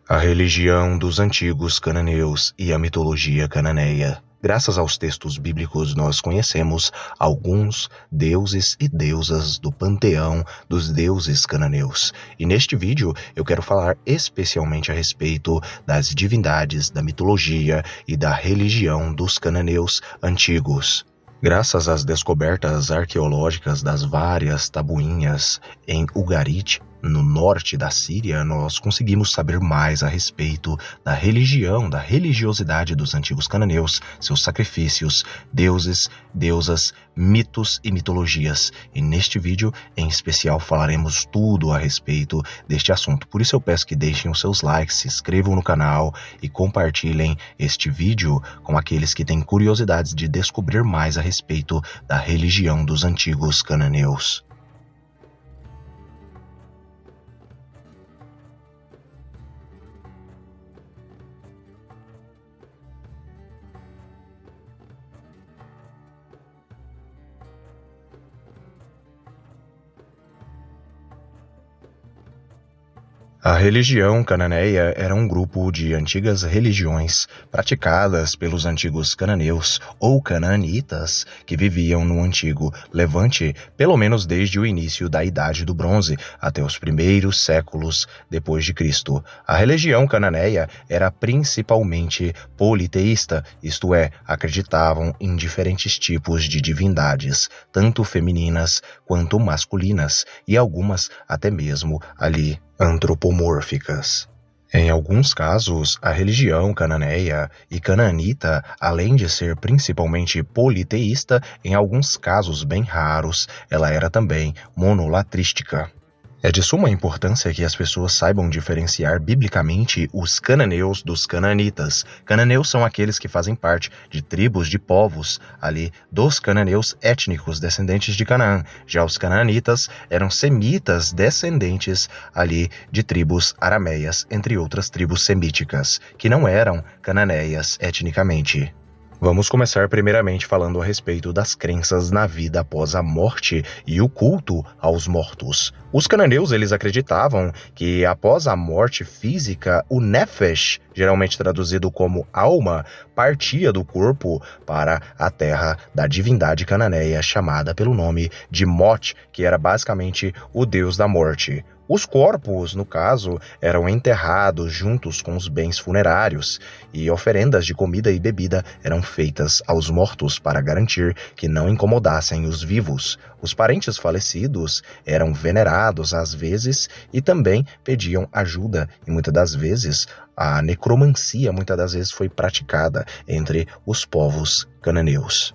A religião dos antigos cananeus e a mitologia cananeia. Graças aos textos bíblicos, nós conhecemos alguns deuses e deusas do panteão dos deuses cananeus. E neste vídeo eu quero falar especialmente a respeito das divindades da mitologia e da religião dos cananeus antigos. Graças às descobertas arqueológicas das várias tabuinhas em Ugarit, no norte da Síria, nós conseguimos saber mais a respeito da religião, da religiosidade dos antigos cananeus, seus sacrifícios, deuses, deusas, mitos e mitologias. E neste vídeo, em especial, falaremos tudo a respeito deste assunto. Por isso eu peço que deixem os seus likes, se inscrevam no canal e compartilhem este vídeo com aqueles que têm curiosidades de descobrir mais a respeito da religião dos antigos cananeus. A religião cananeia era um grupo de antigas religiões praticadas pelos antigos cananeus ou canaanitas que viviam no antigo Levante, pelo menos desde o início da Idade do Bronze até os primeiros séculos depois de Cristo. A religião cananeia era principalmente politeísta, isto é, acreditavam em diferentes tipos de divindades, tanto femininas quanto masculinas, e algumas até mesmo ali antropomórficas. Em alguns casos, a religião cananeia e canaanita, além de ser principalmente politeísta, em alguns casos bem raros, ela era também monolatrística. É de suma importância que as pessoas saibam diferenciar biblicamente os cananeus dos canaanitas. Cananeus são aqueles que fazem parte de tribos de povos ali dos cananeus étnicos descendentes de Canaã. Já os canaanitas eram semitas descendentes ali de tribos arameias, entre outras tribos semíticas, que não eram cananeias etnicamente. Vamos começar primeiramente falando a respeito das crenças na vida após a morte e o culto aos mortos. Os cananeus, eles acreditavam que após a morte física, o nefesh, geralmente traduzido como alma, partia do corpo para a terra da divindade cananeia chamada pelo nome de Mot, que era basicamente o deus da morte. Os corpos, no caso, eram enterrados juntos com os bens funerários e oferendas de comida e bebida eram feitas aos mortos para garantir que não incomodassem os vivos. Os parentes falecidos eram venerados às vezes e também pediam ajuda, e muitas das vezes a necromancia foi praticada entre os povos cananeus.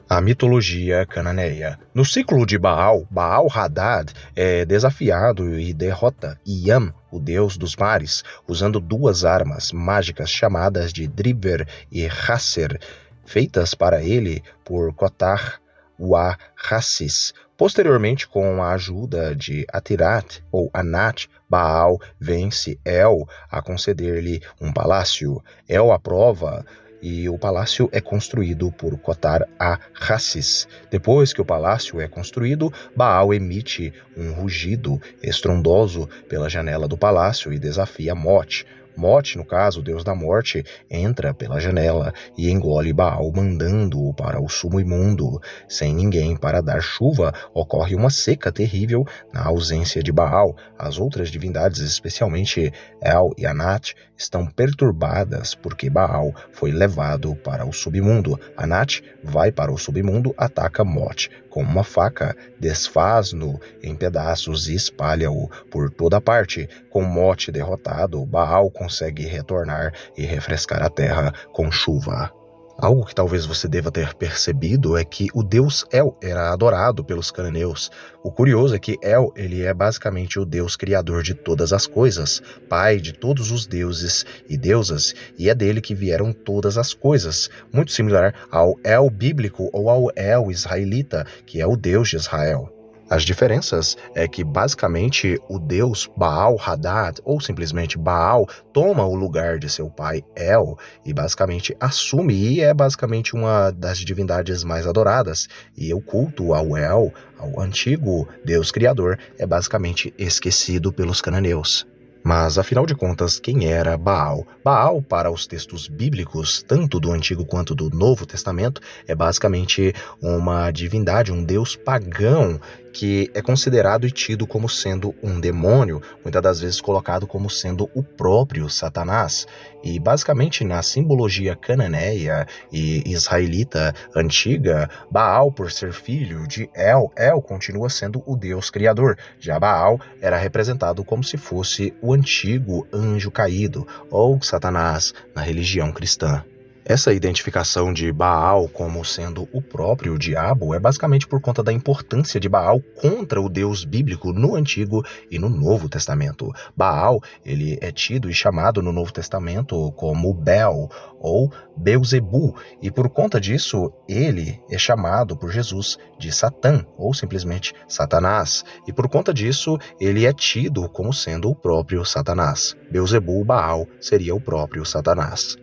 A mitologia cananeia. No ciclo de Baal, Baal-Hadad é desafiado e derrota Iam, o deus dos mares, usando duas armas mágicas chamadas de Driber e Hasser, feitas para ele por Kotar Wa-Hassis. Posteriormente, com a ajuda de Atirat ou Anat, Baal vence El a conceder-lhe um palácio. El aprova e o palácio é construído por Kotar a-Hassis. Depois que o palácio é construído, Baal emite um rugido estrondoso pela janela do palácio e desafia Mot. Mot, no caso, o deus da morte, entra pela janela e engole Baal, mandando-o para o submundo. Sem ninguém para dar chuva, ocorre uma seca terrível na ausência de Baal. As outras divindades, especialmente El e Anat, estão perturbadas porque Baal foi levado para o submundo. Anat vai para o submundo, ataca Mot com uma faca, desfaz-no em pedaços e espalha-o por toda parte. Com Mot derrotado, Baal consegue retornar e refrescar a terra com chuva. Algo que talvez você deva ter percebido é que o deus El era adorado pelos cananeus. O curioso é que El, ele é basicamente o deus criador de todas as coisas, pai de todos os deuses e deusas, e é dele que vieram todas as coisas, muito similar ao El bíblico ou ao El israelita, que é o deus de Israel. As diferenças é que basicamente o deus Baal-Hadad, ou simplesmente Baal, toma o lugar de seu pai El e basicamente assume, e é basicamente uma das divindades mais adoradas, e o culto ao El, ao antigo deus criador, é basicamente esquecido pelos cananeus. Mas, afinal de contas, quem era Baal? Baal, para os textos bíblicos, tanto do Antigo quanto do Novo Testamento, é basicamente uma divindade, um deus pagão que é considerado e tido como sendo um demônio, muitas das vezes colocado como sendo o próprio Satanás. E, basicamente, na simbologia cananeia e israelita antiga, Baal, por ser filho de El continua sendo o deus criador. Já Baal era representado como se fosse o antigo anjo caído, ou Satanás, na religião cristã. Essa identificação de Baal como sendo o próprio diabo é basicamente por conta da importância de Baal contra o Deus bíblico no Antigo e no Novo Testamento. Baal, ele é tido e chamado no Novo Testamento como Bel ou Beuzebu, e por conta disso ele é chamado por Jesus de Satã ou simplesmente Satanás, e por conta disso ele é tido como sendo o próprio Satanás. Beuzebu, Baal, seria o próprio Satanás.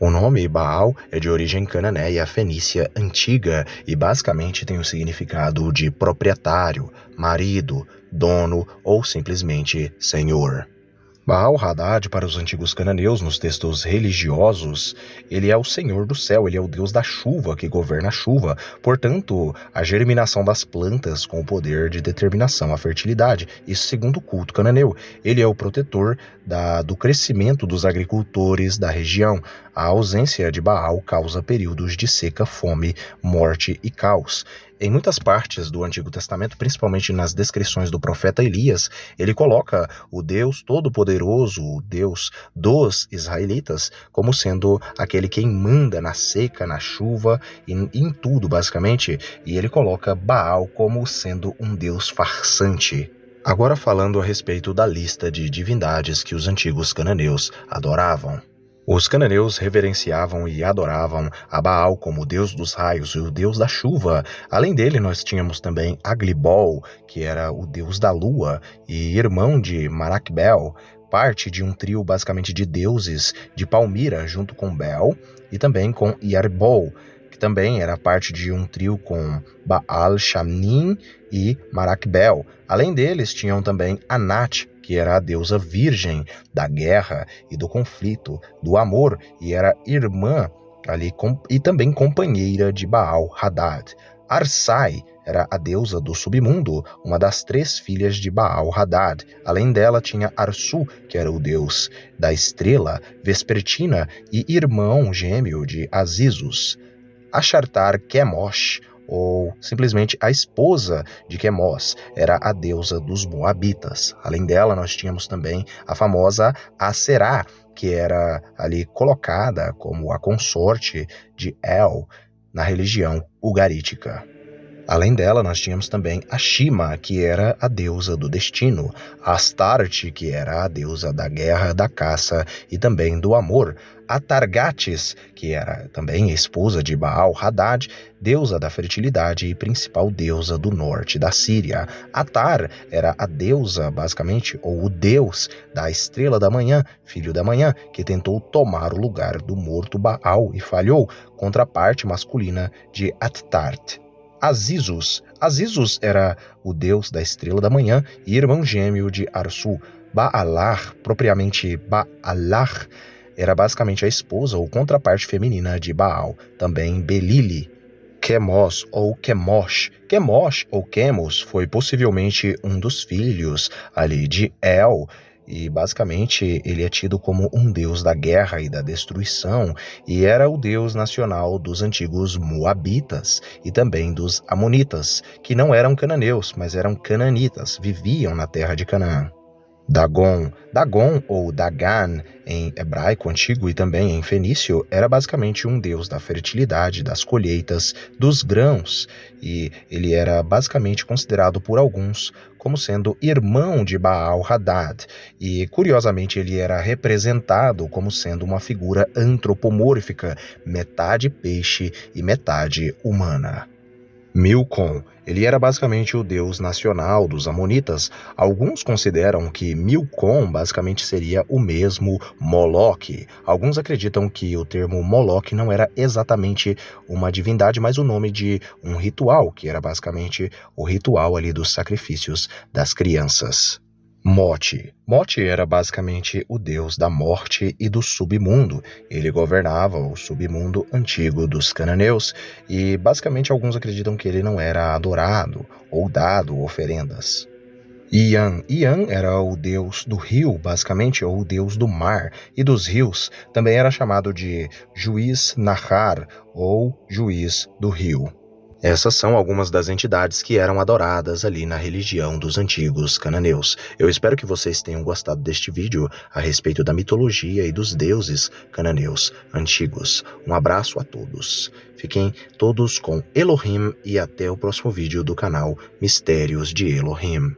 O nome Baal é de origem cananeia fenícia antiga e basicamente tem o significado de proprietário, marido, dono ou simplesmente senhor. Baal-Hadad, para os antigos cananeus, nos textos religiosos, ele é o senhor do céu, ele é o deus da chuva, que governa a chuva, portanto, a germinação das plantas com o poder de determinação à fertilidade, isso segundo o culto cananeu. Ele é o protetor do crescimento dos agricultores da região. A ausência de Baal causa períodos de seca, fome, morte e caos. Em muitas partes do Antigo Testamento, principalmente nas descrições do profeta Elias, ele coloca o Deus Todo-Poderoso, o Deus dos israelitas, como sendo aquele quem manda na seca, na chuva e em tudo, basicamente. E ele coloca Baal como sendo um Deus farsante. Agora falando a respeito da lista de divindades que os antigos cananeus adoravam. Os cananeus reverenciavam e adoravam a Baal como o deus dos raios e o deus da chuva. Além dele, nós tínhamos também Aglibol, que era o deus da lua e irmão de Maracbel, parte de um trio basicamente de deuses de Palmira, junto com Bel, e também com Iarbol, que também era parte de um trio com Baal Shamnin e Maracbel. Além deles, tinham também Anat, que era a deusa virgem da guerra e do conflito, do amor, e era irmã e também companheira de Baal-Hadad. Arsai era a deusa do submundo, uma das 3 filhas de Baal-Hadad. Além dela tinha Arsu, que era o deus da estrela vespertina e irmão gêmeo de Azizus. Ashartar Quemosh, ou simplesmente a esposa de Quemos, era a deusa dos Moabitas. Além dela, nós tínhamos também a famosa Aserá, que era ali colocada como a consorte de El na religião ugarítica. Além dela, nós tínhamos também a Shima, que era a deusa do destino, a Astarte, que era a deusa da guerra, da caça e também do amor, a Targates, que era também a esposa de Baal-Hadad, deusa da fertilidade e principal deusa do norte da Síria. Atar era a deusa, basicamente, ou o deus da estrela da manhã, filho da manhã, que tentou tomar o lugar do morto Baal e falhou, contra a parte masculina de Attart. Azizus era o deus da estrela da manhã e irmão gêmeo de Arsu. Baalar, propriamente Baalar, era basicamente a esposa ou contraparte feminina de Baal, também Belili. Quemos ou Quemosh. Quemosh ou Quemos foi possivelmente um dos filhos ali de El, e basicamente ele é tido como um deus da guerra e da destruição, e era o deus nacional dos antigos Moabitas e também dos Amonitas, que não eram cananeus, mas eram cananitas, viviam na terra de Canaã. Dagon ou Dagan em hebraico antigo e também em fenício era basicamente um deus da fertilidade, das colheitas, dos grãos, e ele era basicamente considerado por alguns como sendo irmão de Baal-Hadad, e curiosamente ele era representado como sendo uma figura antropomórfica, metade peixe e metade humana. Milcom, ele era basicamente o deus nacional dos Amonitas. Alguns consideram que Milcom basicamente seria o mesmo Moloque. Alguns acreditam que o termo Moloque não era exatamente uma divindade, mas o nome de um ritual, que era basicamente o ritual ali dos sacrifícios das crianças. Mote. Mote era basicamente o deus da morte e do submundo. Ele governava o submundo antigo dos cananeus e basicamente alguns acreditam que ele não era adorado ou dado oferendas. Ian. Ian era o deus do rio, basicamente, ou o deus do mar e dos rios. Também era chamado de juiz Nahar ou juiz do rio. Essas são algumas das entidades que eram adoradas ali na religião dos antigos cananeus. Eu espero que vocês tenham gostado deste vídeo a respeito da mitologia e dos deuses cananeus antigos. Um abraço a todos. Fiquem todos com Elohim e até o próximo vídeo do canal Mistérios de Elohim.